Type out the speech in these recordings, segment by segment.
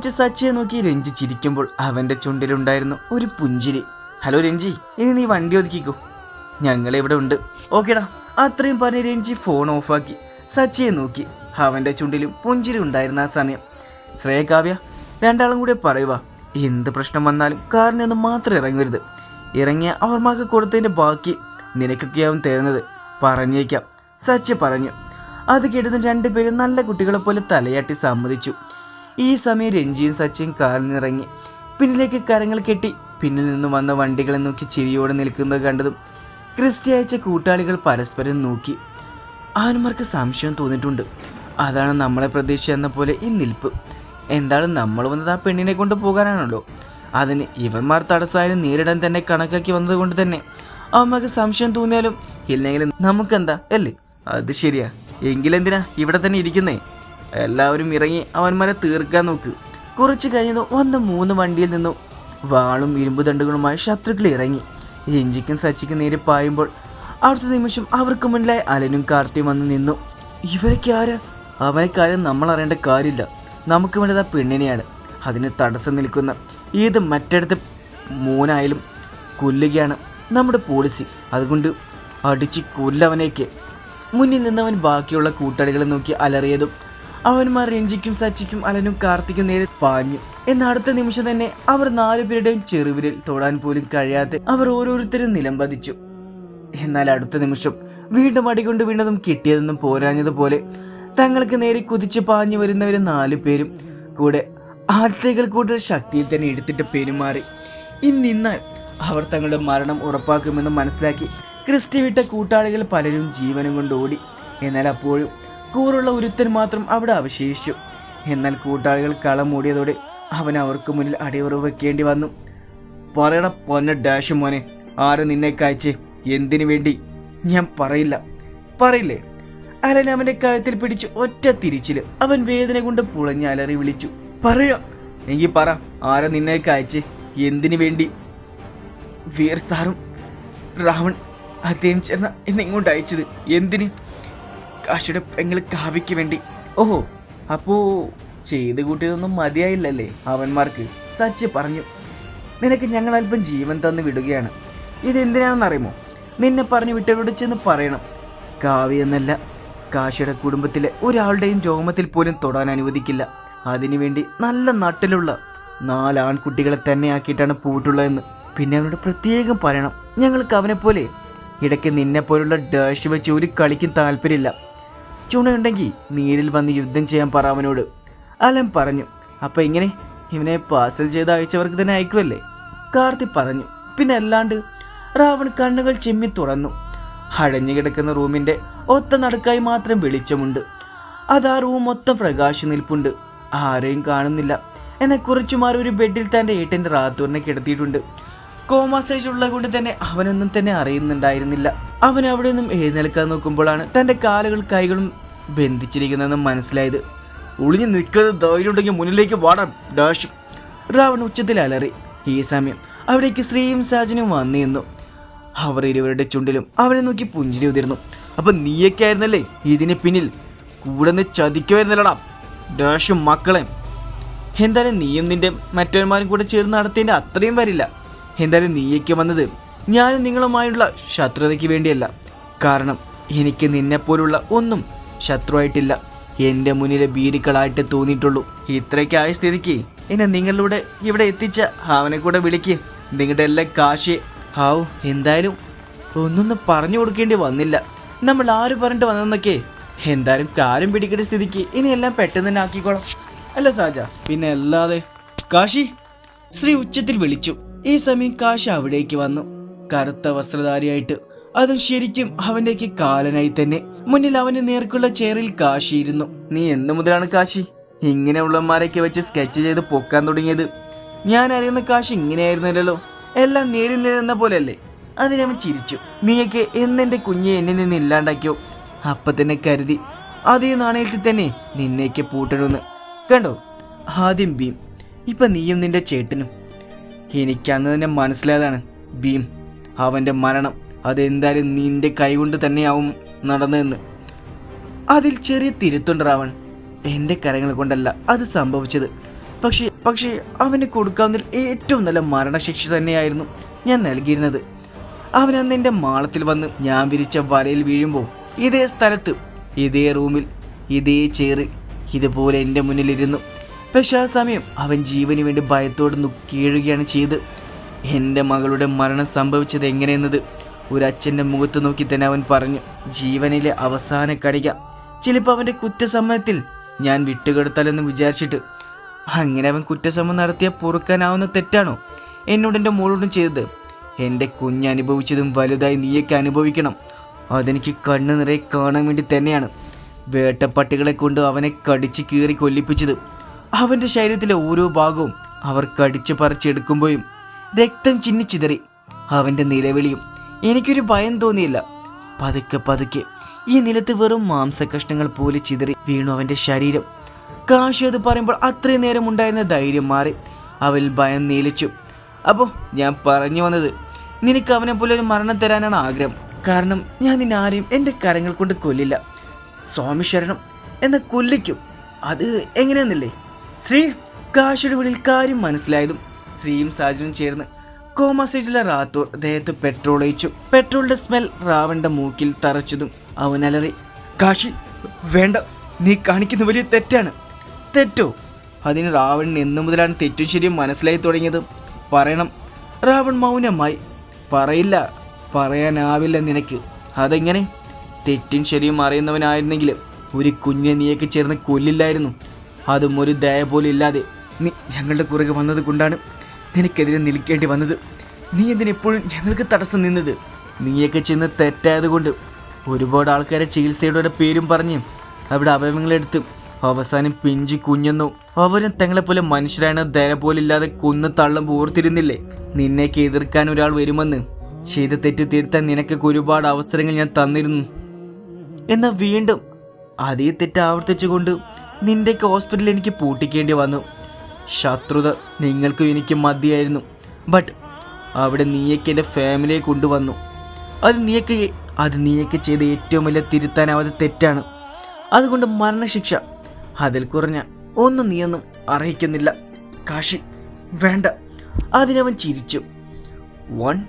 വെച്ച് സച്ചിയെ നോക്കി രഞ്ജി ചിരിക്കുമ്പോൾ അവന്റെ ചുണ്ടിലുണ്ടായിരുന്നു ഒരു പുഞ്ചിരി. ഹലോ രഞ്ജി, ഇനി നീ വണ്ടി ഒതുക്കിക്കോ, ഞങ്ങളിവിടെ ഉണ്ട്. ഓക്കേടാ. അത്രയും പറഞ്ഞ് രഞ്ജി ഫോൺ ഓഫാക്കി സച്ചിയെ നോക്കി. അവന്റെ ചുണ്ടിലും പുഞ്ചിരി ഉണ്ടായിരുന്ന ആ സമയം ശ്രേയ, കാവ്യ, രണ്ടാളും കൂടെ പറയുക, എന്ത് പ്രശ്നം വന്നാലും കാറിൽ നിന്ന് മാത്രം ഇറങ്ങരുത്. ഇറങ്ങിയ അവർമാർക്ക് കൊടുത്തതിൻ്റെ ബാക്കി നിനക്കൊക്കെയാവും തരുന്നത്, പറഞ്ഞേക്കാം, സച്ചി പറഞ്ഞു. അത് കേട്ടതും രണ്ടുപേരും നല്ല കുട്ടികളെ പോലെ തലയാട്ടി സമ്മതിച്ചു. ഈ സമയം രഞ്ജിയും സച്ചിയും കാറിൽ നിന്നിറങ്ങി പിന്നിലേക്ക് കരങ്ങൾ കെട്ടി പിന്നിൽ നിന്ന് വന്ന വണ്ടികളെ നോക്കി ചിരിയോടെ നിൽക്കുന്നത് കണ്ടതും ക്രിസ്റ്റി അയച്ച കൂട്ടാളികൾ പരസ്പരം നോക്കി. അവന്മാർക്ക് സംശയം തോന്നിയിട്ടുണ്ട്. അതാണ് നമ്മളെ പ്രതീക്ഷിച്ചെന്ന പോലെ ഈ നിൽപ്പ്. എന്തായാലും നമ്മൾ വന്നത് ആ പെണ്ണിനെ കൊണ്ട് പോകാനാണല്ലോ. അതിന് ഇവന്മാർ തടസ്സമായാലും നേരിടാൻ തന്നെ കണക്കാക്കി വന്നത് കൊണ്ട് തന്നെ അവന്മാർക്ക് സംശയം തോന്നിയാലും ഇല്ലെങ്കിലും നമുക്കെന്താ അല്ലേ? അത് ശരിയാ. എങ്കിലെന്തിനാ ഇവിടെ തന്നെ ഇരിക്കുന്നേ? എല്ലാവരും ഇറങ്ങി അവന്മാരെ തീർക്കാൻ നോക്ക്. കുറച്ച് കഴിഞ്ഞതോ വന്ന 3 വണ്ടിയിൽ നിന്നും വാളും ഇരുമ്പ് ദണ്ടുകളുമായി ശത്രുക്കൾ ഇറങ്ങി രഞ്ജിക്കും സച്ചിക്കും നേരെ പായുമ്പോൾ അടുത്ത നിമിഷം അവർക്ക് മുന്നിലായി അലനും കാർത്തിയും വന്ന് നിന്നു. ഇവരൊക്കെ ആരാ? അവനെക്കാര്യം നമ്മൾ അറിയേണ്ട കാര്യമില്ല. നമുക്ക് വേണ്ടത് ആ പെണ്ണിനെയാണ്. അതിന് തടസ്സം നിൽക്കുന്ന ഏത് മറ്റിടത്ത് മൂന്നായാലും കൊല്ലുകയാണ് നമ്മുടെ പോളിസി. അതുകൊണ്ട് അടിച്ച് കൊല്ലവനേക്ക്. മുന്നിൽ നിന്നവൻ ബാക്കിയുള്ള കൂട്ടാളികളെ നോക്കി അലറിയതും അവന്മാർ രഞ്ജിക്കും സച്ചിക്കും അലനും കാർത്തിക്കും നേരെ പാഞ്ഞു. എന്നാൽ അടുത്ത നിമിഷം തന്നെ അവർ 4 പേരുടെയും ചെറുവിരൽ തൊടാൻ പോലും കഴിയാതെ അവർ ഓരോരുത്തരും നിലംപതിച്ചു. എന്നാൽ അടുത്ത നിമിഷം വീണ്ടും അടികൊണ്ട് വീണതും കിട്ടിയതെന്നും പോരാഞ്ഞതുപോലെ തങ്ങൾക്ക് നേരെ കുതിച്ച് പാഞ്ഞു വരുന്നവരെ 4 പേരും കൂടെ ആദ്യത്തേക്കാൾ കൂടുതൽ ശക്തിയിൽ തന്നെ എടുത്തിട്ട് പെരുമാറി. ഇന്നിന്നാൽ അവർ തങ്ങളുടെ മരണം ഉറപ്പാക്കുമെന്ന് മനസ്സിലാക്കി ക്രിസ്റ്റി വിട്ട കൂട്ടാളികൾ പലരും ജീവനും കൊണ്ട് ഓടി. എന്നാൽ അപ്പോഴും കൂറുള്ള ഒരുത്തൻ മാത്രം അവിടെ അവശേഷിച്ചു. എന്നാൽ കൂട്ടാളികൾ കളം മൂടിയതോടെ അവൻ അവർക്ക് മുന്നിൽ അടിയുറവ് വെക്കേണ്ടി വന്നു. പറയട പൊന്ന ഡാഷ് മോനെ, ആരും നിന്നെ കായ്ച്ചേ? എന്തിനു വേണ്ടി? ഞാൻ പറയില്ലേ? അലൻ അവന്റെ കഴുത്തിൽ പിടിച്ച് ഒറ്റ തിരിച്ചില് അവൻ വേദന കൊണ്ട് പുളഞ്ഞ് അലറി വിളിച്ചു. പറയാം എങ്കിൽ പറ, ആരാ നിന്നെ കായ്ച്ചേ? എന്തിനു വേണ്ടി? വീർ സാറും രാവൺ അദ്ദേഹം ചേർന്ന എന്നെ ഇങ്ങോട്ട് അയച്ചത് എന്തിന്? കാശിയുടെ പെങ്ങള് കാവ്യയ്ക്ക് വേണ്ടി. ഓഹോ, അപ്പോ ചെയ്ത് കൂട്ടിയതൊന്നും മതിയായില്ലല്ലേ അവന്മാർക്ക്? സച്ചി പറഞ്ഞു. നിനക്ക് ഞങ്ങൾ അല്പം ജീവൻ തന്ന് വിടുകയാണ്. ഇതെന്തിനാണെന്ന് അറിയുമോ? നിന്നെ പറഞ്ഞു വിട്ടവരോട് ചെന്ന് പറയണം, കാവ്യ എന്നല്ല, കാശിയുടെ കുടുംബത്തിലെ ഒരാളുടെയും രോമത്തിൽ പോലും തൊടാൻ അനുവദിക്കില്ല. അതിനുവേണ്ടി നല്ല നാട്ടിലുള്ള 4 ആൺകുട്ടികളെ തന്നെ ആക്കിയിട്ടാണ് പോയിട്ടുള്ളതെന്ന്. പിന്നെ അവനോട് പ്രത്യേകം പറയണം, ഞങ്ങൾക്ക് അവനെപ്പോലെ ഇടയ്ക്ക് നിന്നെപ്പോലുള്ള ഡാഷ് വെച്ച് ഒരു കളിക്കും താല്പര്യമില്ല. ചുണയുണ്ടെങ്കിൽ നീരിൽ വന്ന് യുദ്ധം ചെയ്യാൻ പറ അവനോട്. അലൻ പറഞ്ഞു. അപ്പം ഇങ്ങനെ ഇവനെ പാഴ്സൽ ചെയ്ത് അയച്ചവർക്ക് തന്നെ അയക്കുമല്ലേ? കാർത്തി പറഞ്ഞു. പിന്നെ അല്ലാണ്ട്. രാവൺ കണ്ണുകൾ ചിമ്മി തുറന്നു. അടഞ്ഞു കിടക്കുന്ന റൂമിൻ്റെ ഒത്ത നടുക്കായി മാത്രം വെളിച്ചമുണ്ട്. അതാ റൂം മൊത്തം പ്രകാശം നിൽപ്പുണ്ട്. ആരെയും കാണുന്നില്ല. എന്നാൽ കുറച്ചുമാറി ഒരു ബെഡിൽ തൻ്റെ ഏട്ടൻ്റെ റാത്തൂറിനെ കിടത്തിയിട്ടുണ്ട്. കോമ സ്റ്റേജ് ഉള്ളത് കൊണ്ട് തന്നെ അവനൊന്നും തന്നെ അറിയുന്നുണ്ടായിരുന്നില്ല. അവൻ അവിടെ നിന്നും എഴുന്നേൽക്കാൻ നോക്കുമ്പോഴാണ് തൻ്റെ കാലുകൾ കൈകളും ബന്ധിച്ചിരിക്കുന്നതെന്ന് മനസ്സിലായത്. ഒളിഞ്ഞു നിൽക്കുന്നത് ധൈര്യമുണ്ടെങ്കിൽ മുന്നിലേക്ക് വാടാം ഡാഷ്, രാവൺ ഉച്ചത്തിൽ അലറി. ഈ സമയം അവിടേക്ക് സ്ത്രീയും സാജനും വന്നു നിന്നു. അവർ ഇരുവരുടെ ചുണ്ടിലും അവനെ നോക്കി പുഞ്ചിരി ഉതിർന്നു. അപ്പം നീയൊക്കെ ആയിരുന്നല്ലേ ഇതിന് പിന്നിൽ? കൂടെ നിന്ന് ചതിക്കുമായിരുന്നല്ലടാ ഡാഷും മക്കളെ. എന്തായാലും നീയും നിന്റെ മറ്റവന്മാരും കൂടെ ചേർന്ന് നടത്തേണ്ട അത്രയും വരില്ല. എന്തായാലും നീയൊക്കെ വന്നത് ഞാനും നിങ്ങളുമായുള്ള ശത്രുതയ്ക്ക് വേണ്ടിയല്ല. കാരണം എനിക്ക് നിന്നെപ്പോലുള്ള ഒന്നും ശത്രുവായിട്ടില്ല. എൻ്റെ മുന്നിലെ ഭീരുക്കളായിട്ട് തോന്നിയിട്ടുള്ളൂ. ഇത്രയ്ക്കായ സ്ഥിതിക്ക് എന്നെ നിങ്ങളിലൂടെ ഇവിടെ എത്തിച്ച അവനെ കൂടെ വിളിക്ക്. നിങ്ങളുടെ എല്ലാം കാശ്. ഹാവു, എന്തായാലും ഒന്നൊന്നും പറഞ്ഞു കൊടുക്കേണ്ടി വന്നില്ല. നമ്മൾ ആര് പറഞ്ഞിട്ട് വന്നതെന്നൊക്കെ. എന്തായാലും കാര്യം പിടിക്കേണ്ട സ്ഥിതിക്ക് ഇനി എല്ലാം പെട്ടെന്ന് തന്നെ ആക്കിക്കോളാം, അല്ല സാജ? പിന്നെ അല്ലാതെ. കാശി, ശ്രീ ഉച്ചത്തിൽ വിളിച്ചു. ഈ സമയം കാശി അവിടേക്ക് വന്നു, കറുത്ത വസ്ത്രധാരിയായിട്ട്. അതും ശരിക്കും അവൻ്റെക്ക് കാലനായി തന്നെ. മുന്നിൽ അവന് നേർക്കുള്ള ചെയറിൽ കാശി ഇരുന്നു. നീ എന്ന് മുതലാണ് കാശി ഇങ്ങനെയുള്ളമാരൊക്കെ വെച്ച് സ്കെച്ച് ചെയ്ത് പൊക്കാൻ തുടങ്ങിയത്? ഞാൻ അറിയുന്ന കാശി ഇങ്ങനെയായിരുന്നല്ലോ, എല്ലാം നേരിൽ നിന്ന പോലെയല്ലേ? അതിനവൻ ചിരിച്ചു. നീയൊക്കെ എന്നെൻ്റെ കുഞ്ഞെ എന്നിൽ നിന്ന് ഇല്ലാണ്ടാക്കിയോ? അപ്പം തന്നെ കരുതി അതേ നാണയത്തിൽ തന്നെ നിന്നേക്ക് പൂട്ടണമെന്ന്. കണ്ടോ, ആദ്യം ഭീം, ഇപ്പം നീയും നിന്റെ ചേട്ടനും. എനിക്കന്ന് തന്നെ മനസ്സിലായതാണ് ഭീം, അവൻ്റെ മരണം അതെന്തായാലും നിന്റെ കൈകൊണ്ട് തന്നെയാവും നടന്നതെന്ന്. അതിൽ ചെറിയ തിരുത്തുണ്ട് രാവൺ. എൻ്റെ കരങ്ങൾ കൊണ്ടല്ല അത് സംഭവിച്ചത്. പക്ഷേ പക്ഷേ അവന് കൊടുക്കാവുന്നതിൽ ഏറ്റവും നല്ല മരണശിക്ഷ തന്നെയായിരുന്നു ഞാൻ നൽകിയിരുന്നത്. അവൻ അന്ന് എൻ്റെ മാളത്തിൽ വന്ന് ഞാൻ വിരിച്ച വലയിൽ വീഴുമ്പോൾ ഇതേ സ്ഥലത്ത്, ഇതേ റൂമിൽ, ഇതേ ചെയറിൽ ഇതുപോലെ എൻ്റെ മുന്നിലിരുന്നു. പക്ഷെ ആ സമയം അവൻ ജീവന് വേണ്ടി ഭയത്തോട് കീഴുകയാണ് ചെയ്ത്. എൻ്റെ മകളുടെ മരണം സംഭവിച്ചത് എങ്ങനെയെന്നത് ഒരു അച്ഛൻ്റെ മുഖത്ത് നോക്കി തന്നെ അവൻ പറഞ്ഞു. ജീവനിലെ അവസാന കണിക ചിലപ്പോൾ അവൻ്റെ കുറ്റസമ്മതത്തിൽ ഞാൻ വിട്ടുകൊടുത്താലെന്ന് വിചാരിച്ചിട്ട്. അങ്ങനെ അവൻ കുറ്റസമ്മതം നടത്തിയ പൊറുക്കാനാവുന്ന തെറ്റാണോ എന്നോട് എൻ്റെ മോളോടും ചെയ്തത്? എൻ്റെ കുഞ്ഞ് അനുഭവിച്ചതും വലുതായി നീയൊക്കെ അനുഭവിക്കണം. അതെനിക്ക് കണ്ണു നിറയെ കാണാൻ വേണ്ടി തന്നെയാണ് വേട്ടപ്പട്ടികളെ കൊണ്ട് അവനെ കടിച്ച് കീറി കൊല്ലിപ്പിച്ചത്. അവൻ്റെ ശരീരത്തിലെ ഓരോ ഭാഗവും അവർ കടിച്ച് പറിച്ചെടുക്കുമ്പോഴും രക്തം ചിന്നിച്ചിതറി. അവൻ്റെ നിലവിളിയും എനിക്കൊരു ഭയം തോന്നിയില്ല. പതുക്കെ പതുക്കെ ഈ നിലത്ത് വെറും മാംസകഷ്ണങ്ങൾ പോലെ ചിതറി വീണു അവൻ്റെ ശരീരം. കാശി അത് പറയുമ്പോൾ അത്രയും നേരം ഉണ്ടായിരുന്ന ധൈര്യം മാറി. അവൽ ഭയം നീലിച്ചു. അപ്പോൾ ഞാൻ പറഞ്ഞു വന്നത്, നിനക്ക് അവനെ പോലെ ഒരു മരണം തരാനാണ് ആഗ്രഹം. കാരണം ഞാൻ നിന്നെ ആരെയും എൻ്റെ കരങ്ങൾ കൊണ്ട് കൊല്ലില്ല. സ്വാമി ശരണം എന്ന കൊല്ലിക്കും. അത് എങ്ങനെയെന്നല്ലേ? ശ്രീ കാശിയുടെ വിളിയിൽ കാര്യം മനസ്സിലായതും ശ്രീയും സാജനും ചേർന്ന് കോമ സ്റ്റേജിലെ റാത്തോർ ദേഹത്ത് പെട്രോൾ ഒഴിച്ചു. പെട്രോളിന്റെ സ്മെൽ റാവന്റെ മൂക്കിൽ തറച്ചതും അവൻ അലറി, കാശി വേണ്ട, നീ കാണിക്കുന്ന വലിയ തെറ്റാണ്. തെറ്റോ? അതിന് റാവണിന് എന്നു മുതലാണ് തെറ്റും ശരിയും മനസ്സിലായി തുടങ്ങിയത്? പറയണം. റാവൺ മൗനമായി. പറയില്ല, പറയാനാവില്ല നിനക്ക്. അതെങ്ങനെ? തെറ്റും ശരിയും അറിയുന്നവനായിരുന്നെങ്കിൽ ഒരു കുഞ്ഞിനെ നീയൊക്കെ ചേർന്ന് കൊല്ലില്ലായിരുന്നു. അതും ഒരു ദയ പോലും ഇല്ലാതെ. നീ ഞങ്ങളുടെ പുറകെ വന്നത് കൊണ്ടാണ് നിനക്കെതിരെ നിൽക്കേണ്ടി വന്നത്. നീ എന്തിനെപ്പോഴും ഞങ്ങൾക്ക് തടസ്സം നിന്നത്? നീയൊക്കെ ചെന്ന് തെറ്റായതുകൊണ്ട് ഒരുപാട് ആൾക്കാരെ ചികിത്സയുടെ പേരും പറഞ്ഞ് അവിടെ അവയവങ്ങളെടുത്ത് അവസാനം പിഞ്ചി കുഞ്ഞെന്നോ അവരും തങ്ങളെപ്പോലെ മനുഷ്യരാണ് ദയ പോലില്ലാതെ കൊന്നു തള്ളം ഓർത്തിരുന്നില്ലേ? നിന്നേക്ക് എതിർക്കാൻ ഒരാൾ വരുമെന്ന്. ചെയ്ത തെറ്റ് തിരുത്താൻ നിനക്കൊക്കെ ഒരുപാട് അവസരങ്ങൾ ഞാൻ തന്നിരുന്നു. എന്നാൽ വീണ്ടും അതേ തെറ്റ് ആവർത്തിച്ചുകൊണ്ട് നിന്റെയൊക്കെ ഹോസ്പിറ്റലിൽ എനിക്ക് പൂട്ടിക്കേണ്ടി വന്നു. ശത്രുത നിങ്ങൾക്കും എനിക്ക് മതിയായിരുന്നു. ബട്ട് അവിടെ നീയൊക്കെ എൻ്റെ ഫാമിലിയെ കൊണ്ടുവന്നു. അത് നീയൊക്കെ ചെയ്ത ഏറ്റവും വലിയ തിരുത്താനാവാതെ തെറ്റാണ്. അതുകൊണ്ട് മരണശിക്ഷ അതിൽ കുറഞ്ഞ ഒന്നും നീയൊന്നും അർഹിക്കുന്നില്ല. കാശി വേണ്ട. അതിനവൻ ചിരിച്ചു. 1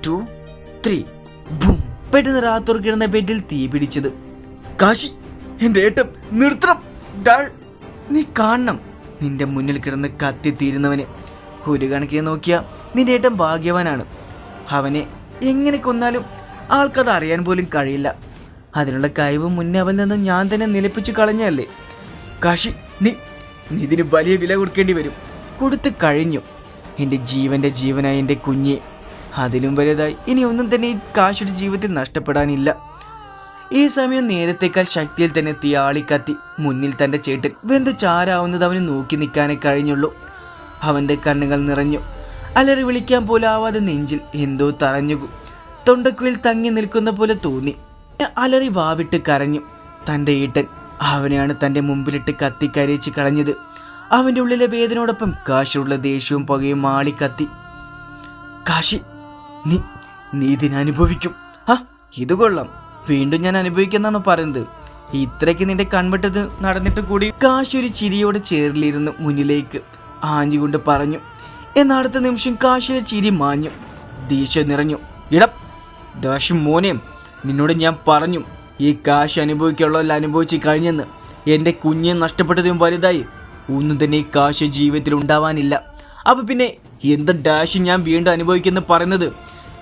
2 3 ബൂം. പെട്ടെന്ന് റാത്തോർ കിടന്ന ബെഡിൽ തീ പിടിച്ചത്. കാശി, എൻ്റെ ഏട്ടം നിർത്തണം. നീ കാണണം നിന്റെ മുന്നിൽ കിടന്ന് കത്തിത്തീരുന്നവന്. ഒരു കണക്കിന് നോക്കിയാൽ നിന്റെ ഏട്ടൻ ഭാഗ്യവാനാണ്. അവനെ എങ്ങനെ കൊന്നാലും ആൾക്കത് അറിയാൻ പോലും കഴിയില്ല. അതിനുള്ള കഴിവ് മുന്നേ അവൻ നിന്നും ഞാൻ തന്നെ നിലപ്പിച്ചു കളഞ്ഞല്ലേ. കാശി, നീ ഇതിന് വലിയ വില കൊടുക്കേണ്ടി വരും. കൊടുത്തു കഴിഞ്ഞു. എൻ്റെ ജീവൻ്റെ ജീവനായ എൻ്റെ കുഞ്ഞെ. അതിലും വലുതായി ഇനി ഒന്നും തന്നെ ഈ കാശിയുടെ ജീവിതത്തിൽ നഷ്ടപ്പെടാനില്ല. ഈ സമയം നേരത്തേക്കാൾ ശക്തിയിൽ തന്നെ തീയാളി കത്തി. മുന്നിൽ തൻ്റെ ചേട്ടൻ വെന്ത് ചാരാവുന്നത് അവന് നോക്കി നിൽക്കാനേ കഴിഞ്ഞുള്ളൂ. അവൻ്റെ കണ്ണുകൾ നിറഞ്ഞു. അലറി വിളിക്കാൻ പോലും ആവാതെ നെഞ്ചിൽ എന്തോ തറഞ്ഞു. തൊണ്ടക്കുയിൽ തങ്ങി നിൽക്കുന്ന പോലെ തോന്നി. അലറി വാവിട്ട് കരഞ്ഞു. തൻ്റെ ഏട്ടൻ അവനെയാണ് തൻ്റെ മുമ്പിലിട്ട് കത്തിക്കരയിച്ച് കളഞ്ഞത്. അവൻ്റെ ഉള്ളിലെ വേദനയോടൊപ്പം കാശിയുള്ള ദേഷ്യവും പകയും ആളിക്കത്തി. കാശി, നീ ഇതിനനുഭവിക്കും. ഇത് കൊള്ളാം. വീണ്ടും ഞാൻ അനുഭവിക്കുന്നാണോ പറയുന്നത്? ഇത്രയ്ക്ക് നിന്റെ കൺവെട്ടത് നടന്നിട്ട് കൂടി കാശി ഒരു ചിരിയോടെ ചേറിലിരുന്ന് മുന്നിലേക്ക് ആഞ്ഞുകൊണ്ട് പറഞ്ഞു. എന്നാൽ അടുത്ത നിമിഷം കാശിയുടെ ചിരി മാഞ്ഞു. ദേഷ്യം നിറഞ്ഞു. ഇടം ദാശു മോനെ, നിന്നോട് ഞാൻ പറഞ്ഞു ഈ കാശ് അനുഭവിക്കാനുള്ളതെല്ലാം അനുഭവിച്ച് കഴിഞ്ഞെന്ന്. എൻ്റെ കുഞ്ഞെ നഷ്ടപ്പെട്ടതും വലുതായി ഒന്നും തന്നെ ഈ കാശ് ജീവിതത്തിൽ ഉണ്ടാവാനില്ല. അപ്പം പിന്നെ എന്ത് ഡാഷ് ഞാൻ വീണ്ടും അനുഭവിക്കുന്നു പറയുന്നത്?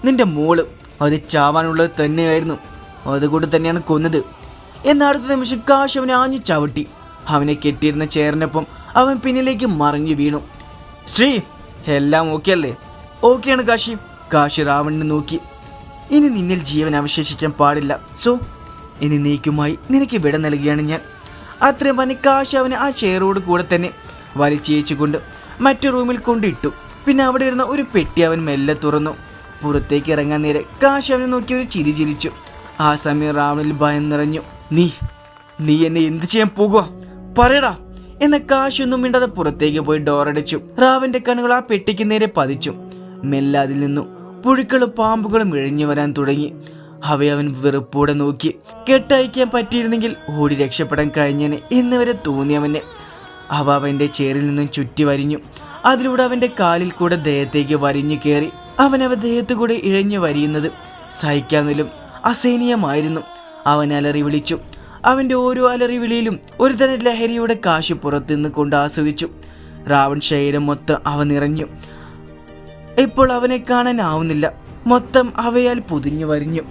നിന്റെ മോള് അത് ചാവാനുള്ളത് തന്നെയായിരുന്നു. അതുകൊണ്ട് തന്നെയാണ് കൊന്നത്. എന്നാൽ അടുത്ത നിമിഷം കാശ് അവനെ ആഞ്ഞു ചവിട്ടി. അവനെ കെട്ടിയിരുന്ന ചെയറിനൊപ്പം അവൻ പിന്നിലേക്ക് മറിഞ്ഞു വീണു. ശ്രീ, എല്ലാം ഓക്കെ അല്ലേ? ഓക്കെയാണ് കാശി. കാശി റാവണിനെ നോക്കി. ഇനി നിന്നിൽ ജീവൻ അവശേഷിക്കാൻ പാടില്ല. സോ ഇനി നീക്കുമായി നിനക്ക് വിട നൽകുകയാണ് ഞാൻ. അത്രയും പറഞ്ഞ് കാശി അവനെ ആ ചെയറോട് കൂടെ തന്നെ വലിച്ചേച്ചുകൊണ്ട് മറ്റു റൂമിൽ കൊണ്ടിട്ടു. പിന്നെ അവിടെ ഇരുന്ന ഒരു പെട്ടി അവൻ മെല്ലെ തുറന്നു. പുറത്തേക്ക് ഇറങ്ങാൻ നേരെ കാശി അവനെ നോക്കി ഒരു ചിരി ചിരിച്ചു. ആ സമയം റാവണിൽ ഭയം നിറഞ്ഞു. നീ എന്നെ എന്ത് ചെയ്യാൻ പോകുക? പറയടാ എന്ന കാശി ഒന്നും മിണ്ടാതെ പുറത്തേക്ക് പോയി ഡോറടച്ചു. റാവന്റെ കണ്ണുകൾ ആ പെട്ടിക്ക് നേരെ പതിച്ചു. മെല്ലെ അതിൽ നിന്നും പുഴുക്കളും പാമ്പുകളും ഇഴഞ്ഞു വരാൻ തുടങ്ങി. അവൻ വെറുപ്പോടെ നോക്കി. കെട്ടയക്കാൻ പറ്റിയിരുന്നെങ്കിൽ ഓടി രക്ഷപ്പെടാൻ കഴിഞ്ഞേനെ എന്ന് വരെ തോന്നി അവന്. അവ അവൻ്റെ ചേറിൽ നിന്നും ചുറ്റി വരിഞ്ഞു. അതിലൂടെ അവൻ്റെ കാലിൽ കൂടെ ദേഹത്തേക്ക് വരിഞ്ഞു കയറി. അവനവ ദേഹത്തു കൂടെ ഇഴഞ്ഞു വരിയുന്നത് സഹിക്കാനും അസഹനീയമായിരുന്നു. അവൻ അലറി വിളിച്ചു. അവൻ്റെ ഓരോ അലറി വിളിയിലും ഒരുതരം ലഹരിയുടെ കാശ് പുറത്തുനിന്ന് കൊണ്ട് ആസ്വദിച്ചു. രാവൺ ശരീരം മൊത്തം അവ നിറഞ്ഞു. ഇപ്പോൾ അവനെ കാണാനാവുന്നില്ല. മൊത്തം അവയാൽ പൊതിഞ്ഞു വരിഞ്ഞു.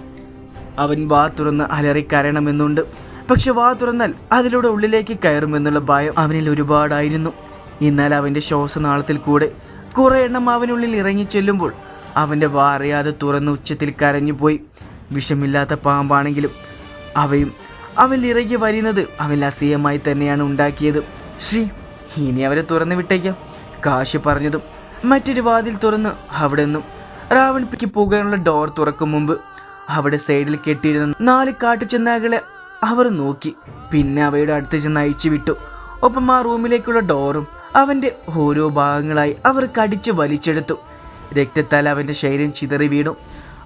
അവൻ വാ തുറന്ന് അലറിക്കരയണമെന്നുണ്ട്. പക്ഷെ വാ തുറന്നാൽ അതിലൂടെ ഉള്ളിലേക്ക് കയറുമെന്നുള്ള ഭയം അവനിൽ ഒരുപാടായിരുന്നു. എന്നാൽ അവൻ്റെ ശ്വാസനാളത്തിൽ കൂടെ കുറേ എണ്ണം അവനുള്ളിൽ ഇറങ്ങി ചെല്ലുമ്പോൾ അവൻ്റെ വാ അറിയാതെ തുറന്ന് ഉച്ചത്തിൽ കരഞ്ഞുപോയി. വിഷമില്ലാത്ത പാമ്പാണെങ്കിലും അവയും അവൻ ഇറങ്ങി വരുന്നത് അവൻ അസഹ്യമായി തന്നെയാണ് ഉണ്ടാക്കിയത്. ശ്രീ, ഇനി അവരെ തുറന്നു വിട്ടേക്കാം, കാശി പറഞ്ഞതും മറ്റൊരു വാതിൽ തുറന്ന് അവിടെ നിന്നും രാവണിപ്പിക്ക് പോകാനുള്ള ഡോർ തുറക്കും മുമ്പ് അവിടെ സൈഡിൽ കെട്ടിയിരുന്ന 4 കാട്ടുചെന്നായ്ക്കളെ അവർ നോക്കി. പിന്നെ അവയുടെ അടുത്ത് ചെന്ന് അയച്ചു വിട്ടു. ഒപ്പം ആ റൂമിലേക്കുള്ള ഡോറും അവൻ്റെ ഓരോ ഭാഗങ്ങളായി അവർ കടിച്ച് വലിച്ചെടുത്തു. രക്തത്താൽ അവൻ്റെ ശരീരം ചിതറി വീണു.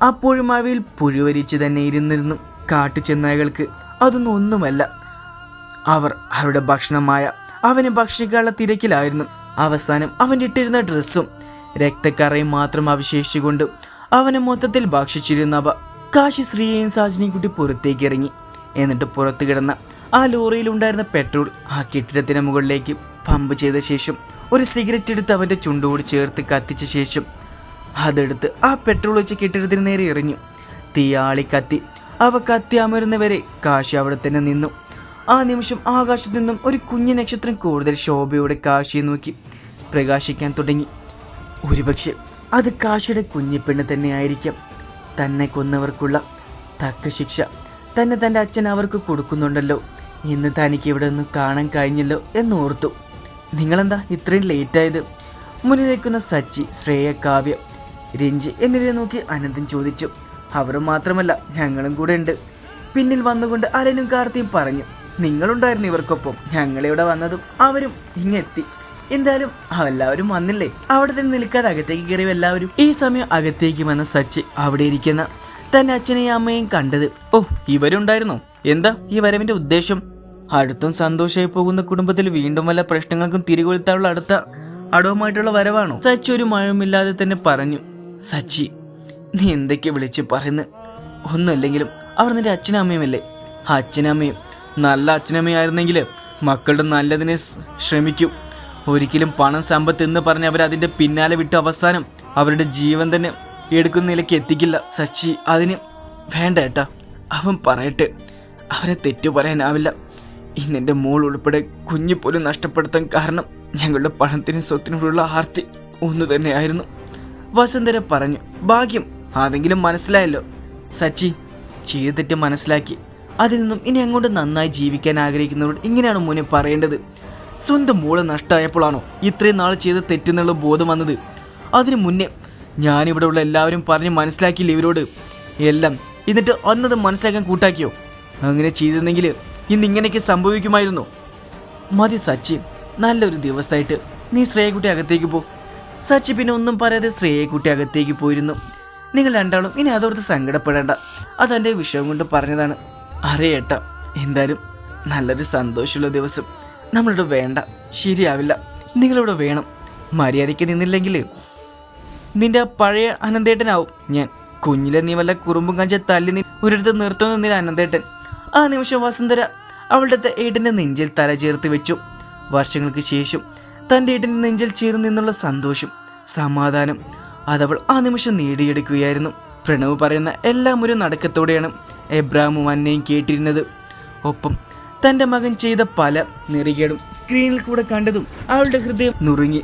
അപ്പോഴും അവയിൽ പുഴുവരിച്ച് തന്നെ ഇരുന്നിരുന്നു. കാട്ടുചെന്നായ്കൾക്ക് അതൊന്നും ഒന്നുമല്ല. അവർ അവരുടെ ഭക്ഷണമായ അവനെ ഭക്ഷിക്കാനുള്ള തിരക്കിലായിരുന്നു. അവസാനം അവൻ ഇട്ടിരുന്ന ഡ്രസ്സും രക്തക്കറയും മാത്രം അവശേഷിച്ചുകൊണ്ട് അവനെ മൊത്തത്തിൽ ഭക്ഷിച്ചിരുന്നവ. കാശി ശ്രീയെയും സാജനെയും കൂട്ടി പുറത്തേക്ക് ഇറങ്ങി. എന്നിട്ട് പുറത്തു കിടന്ന ആ ലോറിയിലുണ്ടായിരുന്ന പെട്രോൾ ആ കെട്ടിടത്തിന് മുകളിലേക്ക് പമ്പ് ചെയ്ത ശേഷം ഒരു സിഗരറ്റ് എടുത്ത് അവൻ്റെ ചുണ്ടോട് ചേർത്ത് കത്തിച്ച ശേഷം അതെടുത്ത് ആ പെട്രോൾ വെച്ച് കെട്ടിടത്തിന് നേരെ എറിഞ്ഞു. തീയാളി കത്തി. അവ കത്തി അമരുന്നവരെ കാശി അവിടെ തന്നെ നിന്നു. ആ നിമിഷം ആകാശത്തു നിന്നും ഒരു കുഞ്ഞു നക്ഷത്രം കൂടുതൽ ശോഭയോടെ കാശിയെ നോക്കി പ്രകാശിക്കാൻ തുടങ്ങി. ഒരുപക്ഷെ അത് കാശിയുടെ കുഞ്ഞിപ്പെണ്ണ് തന്നെയായിരിക്കാം. തന്നെ കൊന്നവർക്കുള്ള തക്ക ശിക്ഷ തന്നെ തൻ്റെ അച്ഛൻ അവർക്ക് കൊടുക്കുന്നുണ്ടല്ലോ. ഇന്ന് തനിക്ക് ഇവിടെ ഒന്നും കാണാൻ കഴിഞ്ഞല്ലോ എന്നോർത്തു. നിങ്ങളെന്താ ഇത്രയും ലേറ്റായത്? മുന്നിലേക്കുന്ന സച്ചി, ശ്രേയ, കാവ്യ, രഞ്ജി എന്നിവരെ നോക്കി അനന്തൻ ചോദിച്ചു. അവരും മാത്രമല്ല, ഞങ്ങളും കൂടെ ഉണ്ട്. പിന്നിൽ വന്നുകൊണ്ട് അലനും കാർത്തിയും പറഞ്ഞു. നിങ്ങളുണ്ടായിരുന്നു ഇവർക്കൊപ്പം. ഞങ്ങളിവിടെ വന്നതും അവരും ഇങ്ങെത്തി. എന്തായാലും എല്ലാവരും വന്നില്ലേ? അവിടെ തന്നെ നിൽക്കാതെ അകത്തേക്ക് കയറി എല്ലാവരും. ഈ സമയം അകത്തേക്ക് വന്ന സച്ചി അവിടെ ഇരിക്കുന്ന തന്റെ അച്ഛനെയും അമ്മയും കണ്ടത്. ഓ, ഇവരുണ്ടായിരുന്നോ? എന്താ ഈ വരവിന്റെ ഉദ്ദേശം? അടുത്തും സന്തോഷമായി പോകുന്ന കുടുംബത്തിൽ വീണ്ടും വല്ല പ്രശ്നങ്ങൾക്കും തിരികൊളുത്താനുള്ള അടുത്ത അടവുമായിട്ടുള്ള വരവാണോ? സച്ചി ഒരു മഴമില്ലാതെ തന്നെ പറഞ്ഞു. സച്ചി, നീ എന്തൊക്കെ വിളിച്ച് പറയുന്നു? ഒന്നുമില്ലെങ്കിലും അവർ നിന്റെ അച്ഛനും അമ്മയുമല്ലേ? അച്ഛനമ്മയും നല്ല അച്ഛനമ്മയായിരുന്നെങ്കിൽ മക്കളുടെ നല്ലതിനെ ശ്രമിക്കും. ഒരിക്കലും പണം, സമ്പത്ത് എന്ന് പറഞ്ഞ് അവരതിൻ്റെ പിന്നാലെ വിട്ട് അവസാനം അവരുടെ ജീവൻ തന്നെ എടുക്കുന്ന നിലയ്ക്ക് എത്തിക്കില്ല. സച്ചി, അതിന് വേണ്ട ഏട്ടാ. അവൻ പറയട്ടെ, അവനെ തെറ്റു പറയാനാവില്ല. ഇന്നെൻ്റെ മോൾ ഉൾപ്പെടെ കുഞ്ഞു പോലും നഷ്ടപ്പെടുത്താൻ കാരണം ഞങ്ങളുടെ പണത്തിനും സ്വത്തിനോടുള്ള ആർത്തി ഒന്നു തന്നെയായിരുന്നു. വസുന്ധര പറഞ്ഞു. ഭാഗ്യം, അതെങ്കിലും മനസ്സിലായല്ലോ. സച്ചി, ചെയ്ത തെറ്റ് മനസ്സിലാക്കി. അതിൽ നിന്നും ഇനി അങ്ങോട്ട് നന്നായി ജീവിക്കാൻ ആഗ്രഹിക്കുന്നവരോട് ഇങ്ങനെയാണ് മോനെ പറയേണ്ടത്. സ്വന്തം മോള് നഷ്ടമായപ്പോഴാണോ ഇത്രയും നാൾ ചെയ്ത തെറ്റെന്നുള്ള ബോധം വന്നത്? അതിനു മുന്നേ ഞാനിവിടെ ഉള്ള എല്ലാവരും പറഞ്ഞ് മനസ്സിലാക്കിയില്ല ഇവരോട് എല്ലാം. എന്നിട്ട് അന്നത് മനസ്സിലാക്കാൻ കൂട്ടാക്കിയോ? അങ്ങനെ ചെയ്തിരുന്നെങ്കിൽ ഇന്ന് ഇങ്ങനെയൊക്കെ സംഭവിക്കുമായിരുന്നു. മതി സച്ചി, നല്ലൊരു ദിവസമായിട്ട് നീ ശ്രേയക്കുട്ടി അകത്തേക്ക് പോ. സച്ചി പിന്നെ ഒന്നും പറയാതെ ശ്രേയക്കുട്ടി അകത്തേക്ക് പോയിരുന്നു. നിങ്ങൾ രണ്ടാളും ഇനി അതോർത്ത് സങ്കടപ്പെടേണ്ട. അതെൻ്റെ വിഷയം കൊണ്ട് പറഞ്ഞതാണ്. അറിയേട്ട, എന്തായാലും നല്ലൊരു സന്തോഷമുള്ള ദിവസം നമ്മളിവിടെ വേണ്ട. ശരിയാവില്ല. നിങ്ങളിവിടെ വേണം. മര്യാദയ്ക്ക് നിന്നില്ലെങ്കിൽ നിന്റെ പഴയ അനന്തേട്ടനാവും ഞാൻ. കുഞ്ഞിലെ നീ വല്ല കുറുമ്പും കഞ്ച തല്ലി നീ ഒരിടത്ത് നിർത്തുന്ന നിന്റെ അനന്തേട്ടൻ. ആ നിമിഷം വസുന്ധര അവളുടെ ഏട്ടൻ്റെ നെഞ്ചിൽ തല ചേർത്ത് വെച്ചു. വർഷങ്ങൾക്ക് ശേഷം തൻ്റെ ഏട്ടൻ്റെ നെഞ്ചിൽ ചേർന്ന് നിന്നുള്ള സന്തോഷം, സമാധാനം അതവൾ ആ നിമിഷം നേടിയെടുക്കുകയായിരുന്നു. പ്രണവ് പറയുന്ന എല്ലാം ഒരു നടക്കത്തോടെയാണ് എബ്രാമും അന്നയും കേട്ടിരുന്നത്. ഒപ്പം തൻ്റെ മകൻ ചെയ്ത പല നെറികേടും സ്ക്രീനിൽ കൂടെ കണ്ടതും അവളുടെ ഹൃദയം നുറുങ്ങി.